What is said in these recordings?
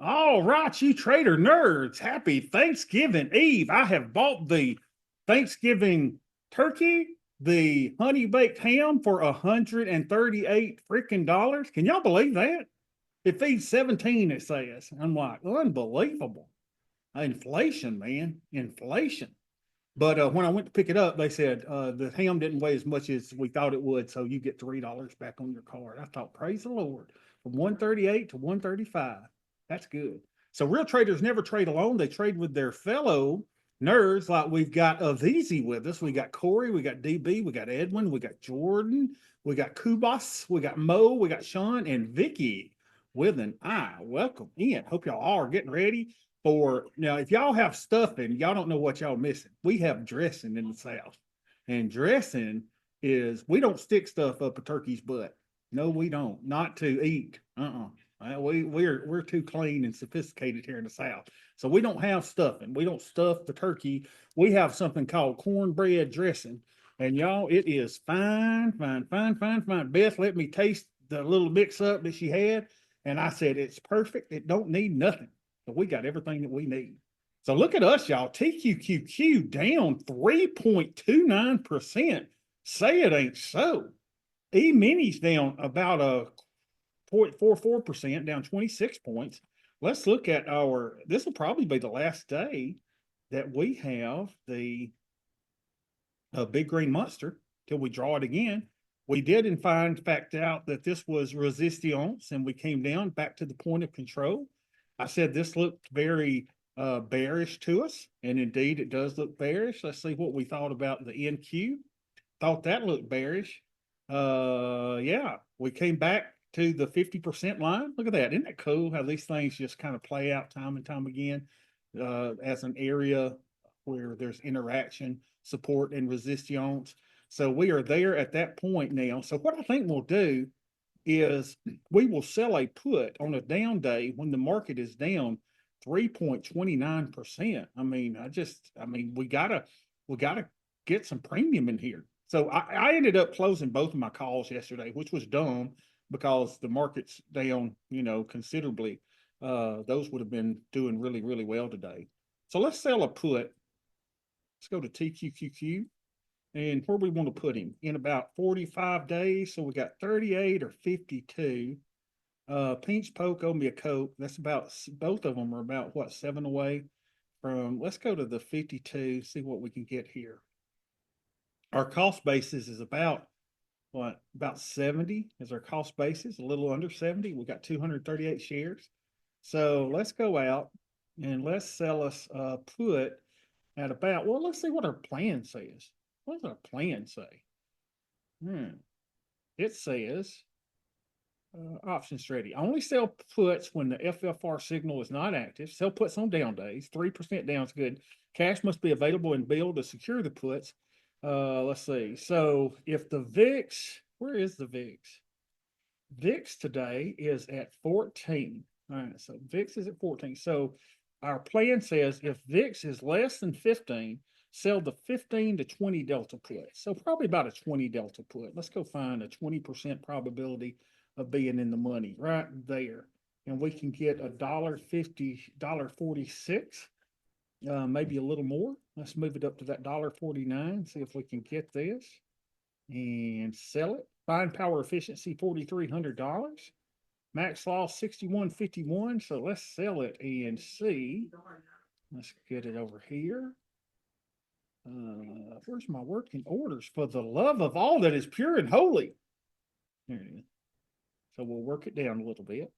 All right, you trader nerds, happy Thanksgiving Eve. I have bought the Thanksgiving turkey, the honey baked ham for 138 freaking dollars. Can y'all believe that? It feeds 17, it says. I'm like, unbelievable. Inflation, man, inflation. But when I went to pick it up, they said the ham didn't weigh as much as we thought it would, so you get $3 back on your card. I thought, praise the Lord, from 138 to 135. That's good. So real traders never trade alone. They trade with their fellow nerds. Like we've got Avizi with us. We got Corey, we got DB, we got Edwin, we got Jordan, we got Kubas, we got Mo, we got Sean, and Vicky with an I. Welcome in. Hope y'all all are getting ready for now. If y'all have stuffing, y'all don't know what y'all missing. We have dressing in the South, and dressing is we don't stick stuff up a turkey's butt. No, we don't. Not to eat. We're too clean and sophisticated here in the South, so we don't have stuffing. We don't stuff the turkey. We have something called cornbread dressing, and y'all, it is fine, fine, fine, fine, fine. Beth let me taste the little mix up that she had, and I said it's perfect. It don't need nothing. So we got everything that we need. So look at us, y'all. TQQQ down 3.29%. Say it ain't so. E-minis down about a 0.44%, down 26 points. Let's look at this will probably be the last day that we have the big green monster till we draw it again. We did in fact out that this was resistance, and we came down back to the point of control. I said this looked very bearish to us, and indeed it does look bearish. Let's see what we thought about the NQ. Thought that looked bearish. Yeah, we came back to the 50% line. Look at that. Isn't that cool how these things just kind of play out time and time again as an area where there's interaction, support, and resistance. So we are there at that point now. So what I think we'll do is we will sell a put on a down day when the market is down 3.29%. We gotta get some premium in here. So I ended up closing both of my calls yesterday, which was dumb because the market's down, considerably. Those would have been doing really, really well today. So let's sell a put. Let's go to TQQQ. And where we want to put him in about 45 days. So we got 38 or 52. Pinch poke, owe me a coke. That's about, both of them are about what, 7 away from, let's go to the 52, see what we can get here. Our cost basis is about 70 is our cost basis, a little under 70. We got 238 shares. So let's go out and let's sell us a put at about, well, let's see what our plan says. What does our plan say? It says option strategy. Only sell puts when the FFR signal is not active. Sell puts on down days. 3% down is good. Cash must be available and billed to secure the puts. Let's see. So if the VIX, where is the VIX? VIX today is at 14. All right, so VIX is at 14. So our plan says if VIX is less than 15, sell the 15 to 20 delta put. So probably about a 20 delta put. Let's go find a 20% probability of being in the money right there. And we can get $1.50, $1.46, maybe a little more. Let's move it up to that $1.49, see if we can get this and sell it. Buying power efficiency, $4,300. Max loss, 61.51. So let's sell it and see. Let's get it over here. Where's my working orders? For the love of all that is pure and holy. There it is. So we'll work it down a little bit.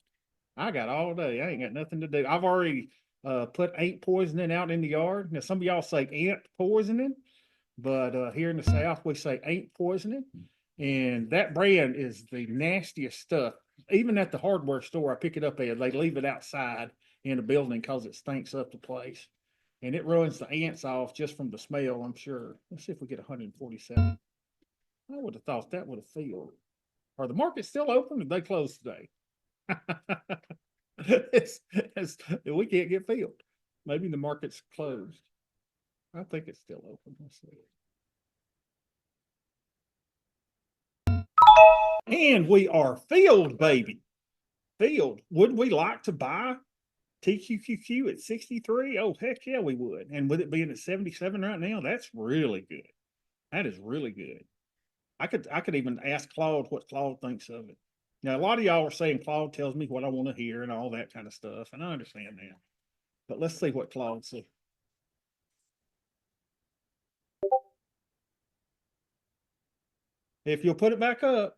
I got all day. I ain't got nothing to do. I've already put ant poisoning out in the yard. Now, some of y'all say ant poisoning, but here in the South, we say ant poisoning. And that brand is the nastiest stuff. Even at the hardware store, I pick it up there. They leave it outside in the building because it stinks up the place. And it ruins the ants off just from the smell, I'm sure. Let's see if we get 147. I would have thought that would have failed. Are the markets still open or did they close today? We can't get filled. Maybe the market's closed. I think it's still open. Let's see. And we are filled, baby. field. Would we like to buy TQQQ at 63? Oh, heck yeah, we would. And with it being at 77 right now, that's really good. That is really good. I could even ask Claude what Claude thinks of it. Now, a lot of y'all are saying Claude tells me what I want to hear and all that kind of stuff, and I understand that. But let's see what Claude says. If you'll put it back up.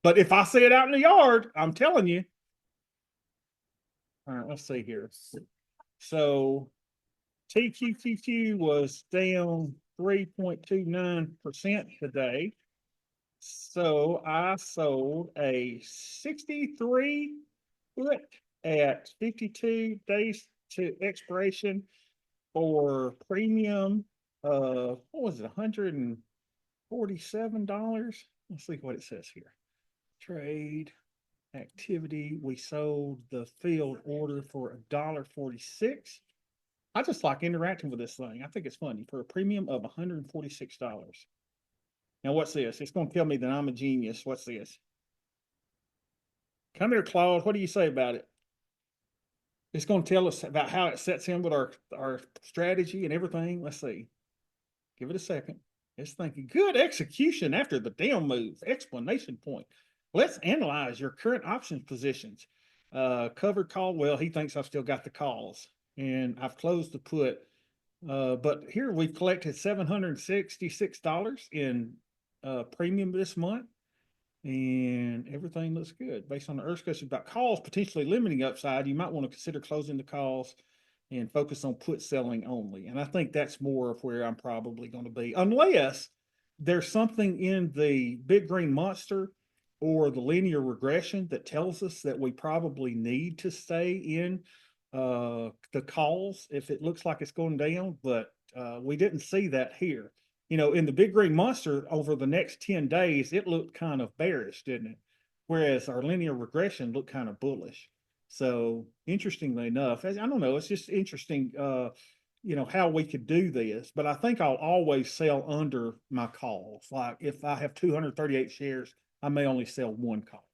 But if I see it out in the yard, I'm telling you. All right, let's see here. So TQQQ was down 3.29% today. So I sold a 63 foot at 52 days to expiration for premium what was it, $147? Let's see what it says here. Trade activity. We sold the field order for $1.46. I just like interacting with this thing. I think it's funny for a premium of $146. Now, what's this? It's going to tell me that I'm a genius. What's this? Come here, Claude. What do you say about it? It's going to tell us about how it sets in with our strategy and everything. Let's see. Give it a second. It's thinking good execution after the down move. Explanation point. Let's analyze your current options positions. Covered call. Well, he thinks I've still got the calls, and I've closed the put. But here we've collected $766 in premium this month, and everything looks good. Based on the earth discussion about calls potentially limiting upside, you might want to consider closing the calls and focus on put selling only. And I think that's more of where I'm probably going to be, unless there's something in the big green monster or the linear regression that tells us that we probably need to stay in the calls if it looks like it's going down. But we didn't see that here. You know, in the big green monster over the next 10 days, it looked kind of bearish, didn't it? Whereas our linear regression looked kind of bullish. So interestingly enough, I don't know, it's just interesting, how we could do this. But I think I'll always sell under my calls. Like if I have 238 shares, I may only sell one call,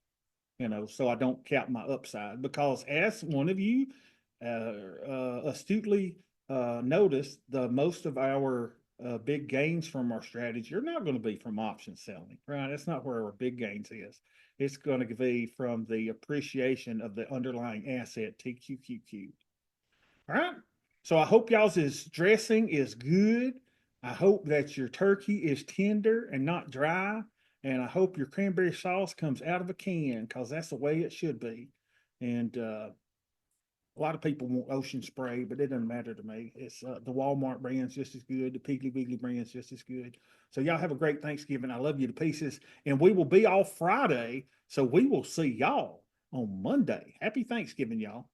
so I don't count my upside. Because as one of you astutely noticed, the most of our big gains from our strategy are not going to be from option selling, right? That's not where our big gains is. It's going to be from the appreciation of the underlying asset TQQQ. All right. So I hope y'all's dressing is good. I hope that your turkey is tender and not dry. And I hope your cranberry sauce comes out of a can because that's the way it should be. And a lot of people want Ocean Spray, but it doesn't matter to me. It's the Walmart brand's just as good. The Piggly Wiggly brand's just as good. So y'all have a great Thanksgiving. I love you to pieces. And we will be off Friday. So we will see y'all on Monday. Happy Thanksgiving, y'all.